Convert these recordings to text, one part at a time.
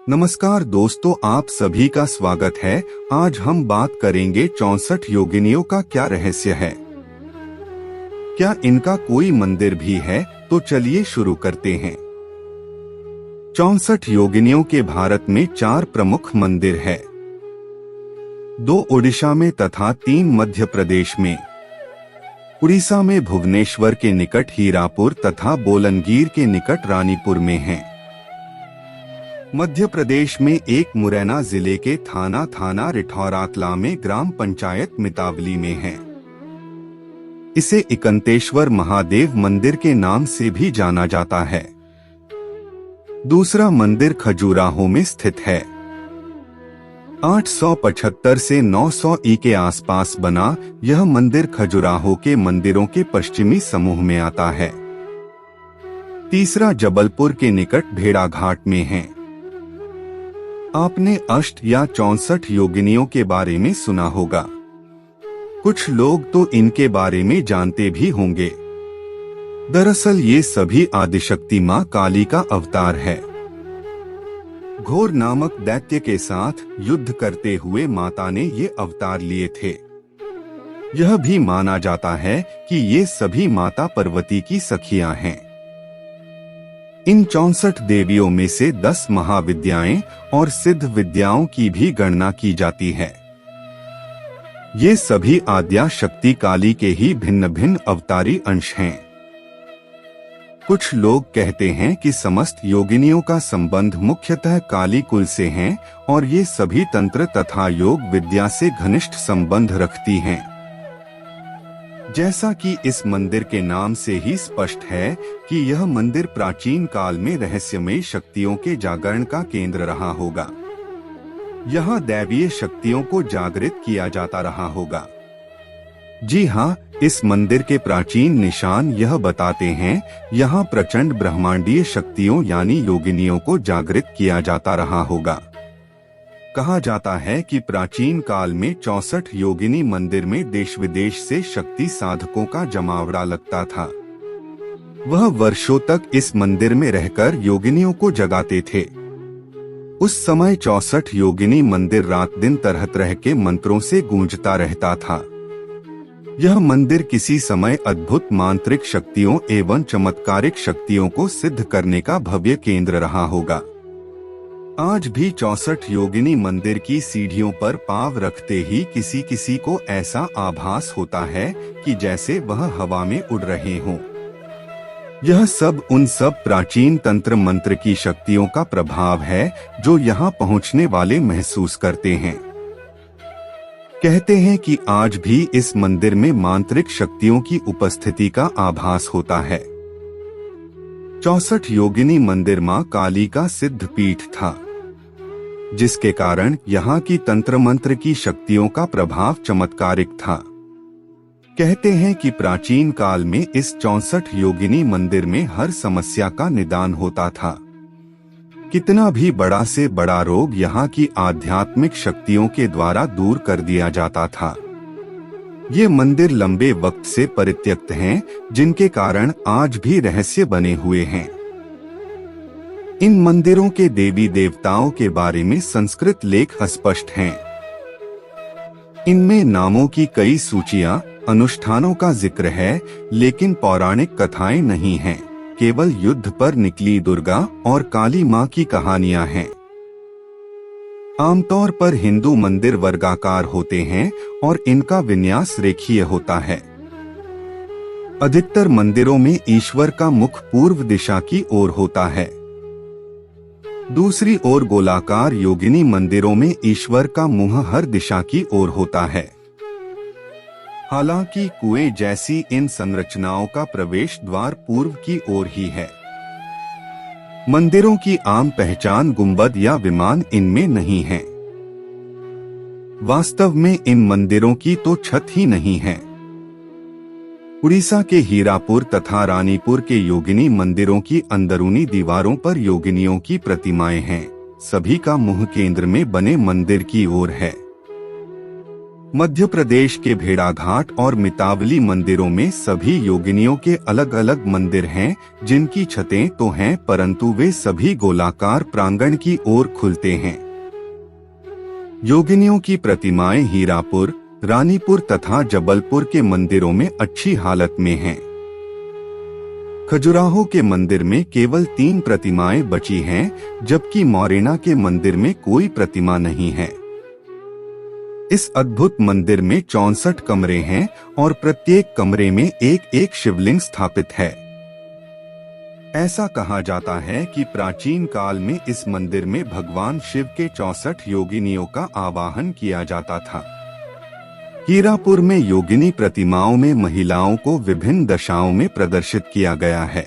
नमस्कार दोस्तों, आप सभी का स्वागत है। आज हम बात करेंगे 64 योगिनियों का क्या रहस्य है। क्या इनका कोई मंदिर भी है? तो चलिए शुरू करते हैं। 64 योगिनियों के भारत में 4 प्रमुख मंदिर है, 2 ओडिशा में तथा 3 मध्य प्रदेश में। उड़ीसा में भुवनेश्वर के निकट हीरापुर तथा बोलनगीर के निकट रानीपुर में है। मध्य प्रदेश में एक मुरैना जिले के थाना रिठौराकला में ग्राम पंचायत मितावली में है। इसे इकंतेश्वर महादेव मंदिर के नाम से भी जाना जाता है। दूसरा मंदिर खजुराहो में स्थित है। 875 से 900 ई के आसपास बना यह मंदिर खजुराहो के मंदिरों के पश्चिमी समूह में आता है। तीसरा जबलपुर के निकट भेड़ा घाट में है। आपने अष्ट या 64 योगिनियों के बारे में सुना होगा। कुछ लोग तो इनके बारे में जानते भी होंगे। दरअसल ये सभी आदिशक्ति मां काली का अवतार है। घोर नामक दैत्य के साथ युद्ध करते हुए माता ने ये अवतार लिए थे। यह भी माना जाता है कि ये सभी माता पार्वती की सखियां हैं। इन 64 देवियों में से 10 महाविद्याएं और सिद्ध विद्याओं की भी गणना की जाती है। ये सभी आद्या शक्ति काली के ही भिन्न भिन्न अवतारी अंश हैं। कुछ लोग कहते हैं कि समस्त योगिनियों का संबंध मुख्यतः काली कुल से है और ये सभी तंत्र तथा योग विद्या से घनिष्ठ संबंध रखती हैं। जैसा कि इस मंदिर के नाम से ही स्पष्ट है कि यह मंदिर प्राचीन काल में रहस्यमय शक्तियों के जागरण का केंद्र रहा होगा। यहाँ दैवीय शक्तियों को जागृत किया जाता रहा होगा। जी हाँ, इस मंदिर के प्राचीन निशान यह बताते हैं यहाँ प्रचंड ब्रह्मांडीय शक्तियों यानी योगिनियों को जागृत किया जाता रहा होगा। कहा जाता है कि प्राचीन काल में 64 योगिनी मंदिर में देश विदेश से शक्ति साधकों का जमावड़ा लगता था। वह वर्षों तक इस मंदिर में रहकर योगिनियों को जगाते थे। उस समय 64 योगिनी मंदिर रात दिन तरह तरह के मंत्रों से गूंजता रहता था। यह मंदिर किसी समय अद्भुत मांत्रिक शक्तियों एवं चमत्कारिक शक्तियों को सिद्ध करने का भव्य केंद्र रहा होगा। आज भी 64 योगिनी मंदिर की सीढ़ियों पर पांव रखते ही किसी किसी को ऐसा आभास होता है कि जैसे वह हवा में उड़ रहे हों। यह सब उन सब प्राचीन तंत्र मंत्र की शक्तियों का प्रभाव है जो यहाँ पहुँचने वाले महसूस करते हैं। कहते हैं कि आज भी इस मंदिर में मांत्रिक शक्तियों की उपस्थिति का आभास होता है। 64 योगिनी मंदिर मां काली का सिद्ध पीठ था, जिसके कारण यहाँ की तंत्र मंत्र की शक्तियों का प्रभाव चमत्कारिक था। कहते हैं कि प्राचीन काल में इस 64 योगिनी मंदिर में हर समस्या का निदान होता था। कितना भी बड़ा से बड़ा रोग यहाँ की आध्यात्मिक शक्तियों के द्वारा दूर कर दिया जाता था। ये मंदिर लंबे वक्त से परित्यक्त हैं, जिनके कारण आज भी रहस्य बने हुए हैं। इन मंदिरों के देवी देवताओं के बारे में संस्कृत लेख अस्पष्ट हैं। इनमें नामों की कई सूचियां, अनुष्ठानों का जिक्र है, लेकिन पौराणिक कथाएं नहीं हैं। केवल युद्ध पर निकली दुर्गा और काली मां की कहानियां हैं। आमतौर पर हिंदू मंदिर वर्गाकार होते हैं और इनका विन्यास रेखीय होता है। अधिकतर मंदिरों में ईश्वर का मुख पूर्व दिशा की ओर होता है। दूसरी ओर गोलाकार योगिनी मंदिरों में ईश्वर का मुंह हर दिशा की ओर होता है। हालांकि कुएं जैसी इन संरचनाओं का प्रवेश द्वार पूर्व की ओर ही है। मंदिरों की आम पहचान गुंबद या विमान इनमें नहीं है। वास्तव में इन मंदिरों की तो छत ही नहीं है। उड़ीसा के हीरापुर तथा रानीपुर के योगिनी मंदिरों की अंदरूनी दीवारों पर योगिनियों की प्रतिमाएं हैं। सभी का मुंह केंद्र में बने मंदिर की ओर है। मध्य प्रदेश के भेड़ाघाट और मितावली मंदिरों में सभी योगिनियों के अलग अलग मंदिर हैं, जिनकी छतें तो हैं परंतु वे सभी गोलाकार प्रांगण की ओर खुलते हैं। योगिनियों की प्रतिमाएं हीरापुर, रानीपुर तथा जबलपुर के मंदिरों में अच्छी हालत में हैं। खजुराहो के मंदिर में केवल 3 प्रतिमाएं बची हैं, जबकि मोरेना के मंदिर में कोई प्रतिमा नहीं है। इस अद्भुत मंदिर में 64 कमरे हैं और प्रत्येक कमरे में एक शिवलिंग स्थापित है। ऐसा कहा जाता है कि प्राचीन काल में इस मंदिर में भगवान शिव के 64 योगिनियों का आवाहन किया जाता था। हीरापुर में योगिनी प्रतिमाओं में महिलाओं को विभिन्न दशाओं में प्रदर्शित किया गया है।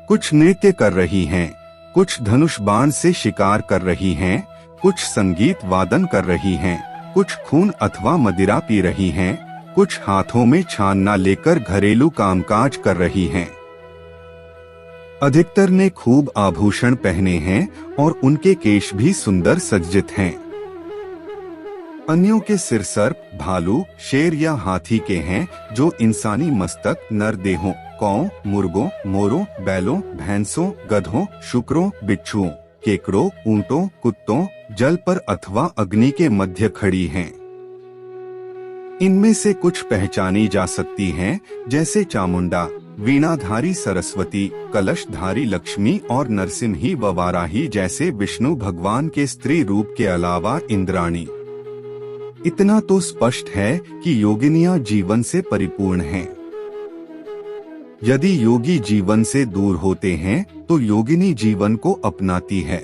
कुछ नृत्य कर रही हैं, कुछ धनुष बाण से शिकार कर रही हैं, कुछ संगीत वादन कर रही हैं, कुछ खून अथवा मदिरा पी रही हैं, कुछ हाथों में छानना लेकर घरेलू कामकाज कर रही हैं। अधिकतर ने खूब आभूषण पहने हैं और उनके केश भी सुंदर सज्जित हैं। अन्यों के सिर सर्प, भालू, शेर या हाथी के हैं, जो इंसानी मस्तक, नर देहों, कौओं, मुर्गों, मोरों, बैलों, भैंसों, गधों, शुकरों, बिच्छुओं, केकड़ों, ऊंटों, कुत्तों, जल पर अथवा अग्नि के मध्य खड़ी हैं। इनमें से कुछ पहचानी जा सकती हैं, जैसे चामुंडा, वीणाधारी सरस्वती, कलशधारी लक्ष्मी और नरसिंही व वाराही जैसे विष्णु भगवान के स्त्री रूप के अलावा इंद्राणी। इतना तो स्पष्ट है कि योगिनियां जीवन से परिपूर्ण हैं। यदि योगी जीवन से दूर होते हैं तो योगिनी जीवन को अपनाती है।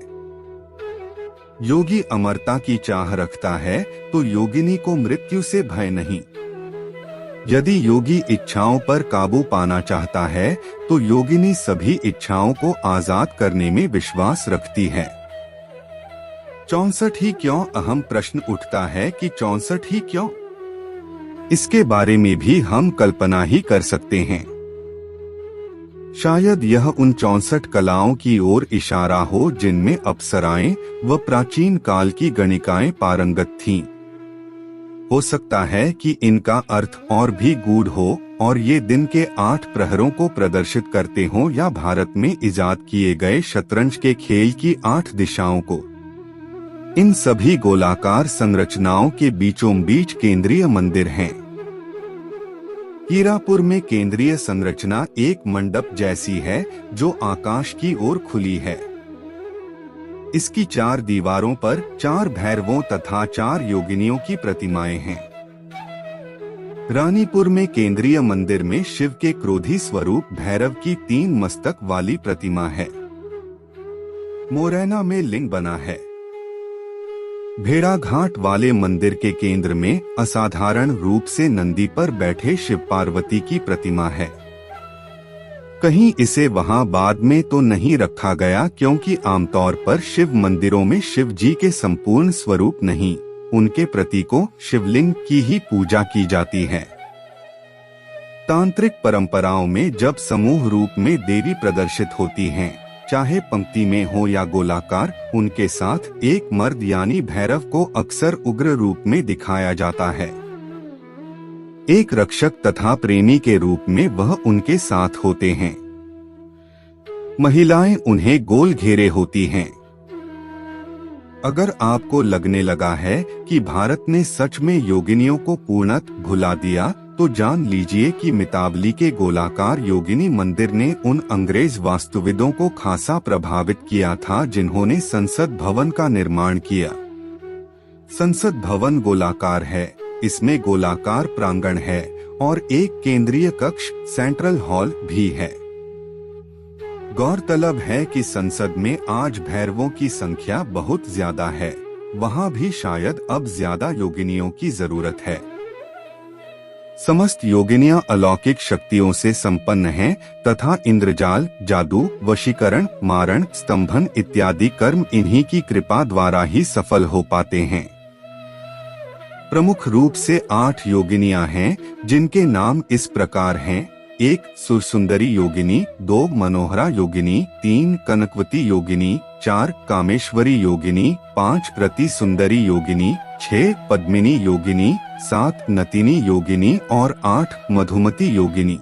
योगी अमरता की चाह रखता है तो योगिनी को मृत्यु से भय नहीं। यदि योगी इच्छाओं पर काबू पाना चाहता है तो योगिनी सभी इच्छाओं को आजाद करने में विश्वास रखती है। 64 ही क्यों? अहम प्रश्न उठता है कि 64 ही क्यों? इसके बारे में भी हम कल्पना ही कर सकते हैं। शायद यह उन 64 कलाओं की ओर इशारा हो जिनमें अप्सराएं व प्राचीन काल की गणिकाएं पारंगत थीं। हो सकता है कि इनका अर्थ और भी गूढ़ हो और ये दिन के 8 प्रहरों को प्रदर्शित करते हों या भारत में इजाद किए गए शतरंज के खेल की 8 दिशाओं को। इन सभी गोलाकार संरचनाओं के बीचों बीच केंद्रीय मंदिर हैं। हीरापुर में केंद्रीय संरचना एक मंडप जैसी है जो आकाश की ओर खुली है। इसकी 4 दीवारों पर 4 भैरवों तथा 4 योगिनियों की प्रतिमाएं हैं। रानीपुर में केंद्रीय मंदिर में शिव के क्रोधी स्वरूप भैरव की 3 मस्तक वाली प्रतिमा है। मोरैना में लिंग बना है। भेड़ाघाट वाले मंदिर के केंद्र में असाधारण रूप से नंदी पर बैठे शिव पार्वती की प्रतिमा है। कहीं इसे वहां बाद में तो नहीं रखा गया क्योंकि आमतौर पर शिव मंदिरों में शिव जी के संपूर्ण स्वरूप नहीं, उनके प्रतीकों शिवलिंग की ही पूजा की जाती है। तांत्रिक परंपराओं में जब समूह रूप में देवी प्रदर्शित होती हैं, चाहे पंक्ति में हो या गोलाकार, उनके साथ एक मर्द यानी भैरव को अक्सर उग्र रूप में दिखाया जाता है। एक रक्षक तथा प्रेमी के रूप में वह उनके साथ होते हैं। महिलाएं उन्हें गोल घेरे होती हैं। अगर आपको लगने लगा है कि भारत ने सच में योगिनियों को पूर्णतः भुला दिया, तो जान लीजिए कि मितावली के गोलाकार योगिनी मंदिर ने उन अंग्रेज वास्तुविदों को खासा प्रभावित किया था जिन्होंने संसद भवन का निर्माण किया। संसद भवन गोलाकार है, इसमें गोलाकार प्रांगण है और एक केंद्रीय कक्ष सेंट्रल हॉल भी है। गौरतलब है कि संसद में आज भैरवों की संख्या बहुत ज्यादा है। वहां भी शायद अब ज्यादा योगिनियों की जरूरत है। समस्त योगिनियां अलौकिक शक्तियों से संपन्न हैं तथा इंद्रजाल, जादू, वशीकरण, मारण, स्तंभन इत्यादि कर्म इन्हीं की कृपा द्वारा ही सफल हो पाते हैं। प्रमुख रूप से 8 योगिनियां हैं जिनके नाम इस प्रकार हैं: 1 सुरसुंदरी योगिनी, 2 मनोहरा योगिनी, 3 कनकवती योगिनी, 4 कामेश्वरी योगिनी, 5 रति सुंदरी योगिनी, 6 पद्मिनी योगिनी, 7 नतिनी योगिनी और 8 मधुमती योगिनी।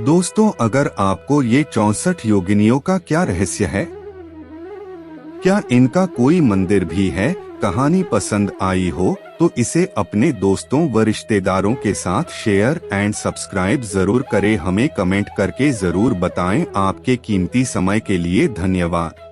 दोस्तों, अगर आपको ये 64 योगिनियों का क्या रहस्य है, क्या इनका कोई मंदिर भी है, कहानी पसंद आई हो तो इसे अपने दोस्तों व रिश्तेदारों के साथ शेयर एंड सब्सक्राइब जरूर करें। हमें कमेंट करके जरूर बताएं। आपके कीमती समय के लिए धन्यवाद।